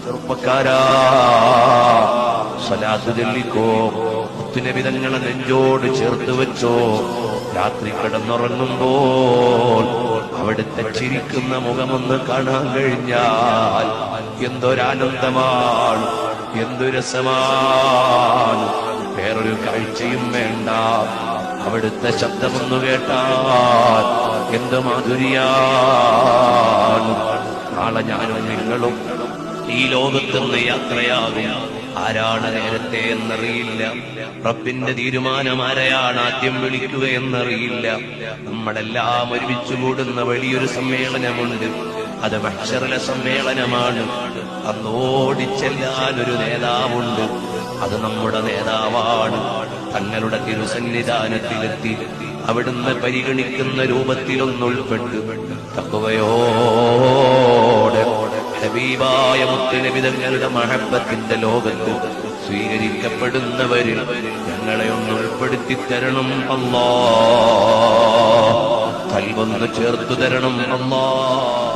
ചെറുപ്പക്കാരാ, സ്വലാത്ത് ചൊല്ലിക്കോ, മുത്തുനബി തങ്ങളെ നെഞ്ചോട് ചേർത്ത് വെച്ചോ. രാത്രി കിടന്നുറങ്ങുമ്പോൾ അവിടുത്തെ ചിരിക്കുന്ന മുഖമൊന്ന് കാണാൻ കഴിഞ്ഞാൽ എന്തൊരാനന്ദമാണ്, എന്തു രസമാണ്. വേറൊരു കാഴ്ചയും വേണ്ട, അവിടുത്തെ ശബ്ദമൊന്നു കേട്ടാൽ എന്ത് മാധുര്യാണ്. നാളെ ഞാനും നിങ്ങളും ഈ ലോകത്തുനിന്ന് യാത്രയാകും. ആരാണ് നേരത്തെ എന്നറിയില്ല. റബ്ബിന്റെ തീരുമാനം ആരെയാണ് ആദ്യം വിളിക്കുക എന്നറിയില്ല. നമ്മളെല്ലാം ഒരുമിച്ച് കൂടുന്ന വലിയൊരു സമ്മേളനമുണ്ട്. അത് മഹ്ശറിലെ സമ്മേളനമാണ്. അന്ന് ഓടിച്ചെല്ലാൻ ഒരു നേതാവുണ്ട്. അത് നമ്മുടെ നേതാവാണ്. തങ്ങളുടെ തിരുസന്നിധാനത്തിലെത്തി അവിടുന്ന് പരിഗണിക്കുന്ന രൂപത്തിലൊന്നുൾപ്പെട്ട് തഖ്വയോടെ ഹബീബായ മുത്തുനബി തങ്ങളുടെ മഹബ്ബത്തിന്റെ ലോകത്ത് സ്വീകരിക്കപ്പെടുന്നവരിൽ ഞങ്ങളെ ഒന്ന് ഉൾപ്പെടുത്തി തരണം അല്ലാഹ്. കൽബൊന്ന് ചേർത്തു തരണം അല്ലാഹ്.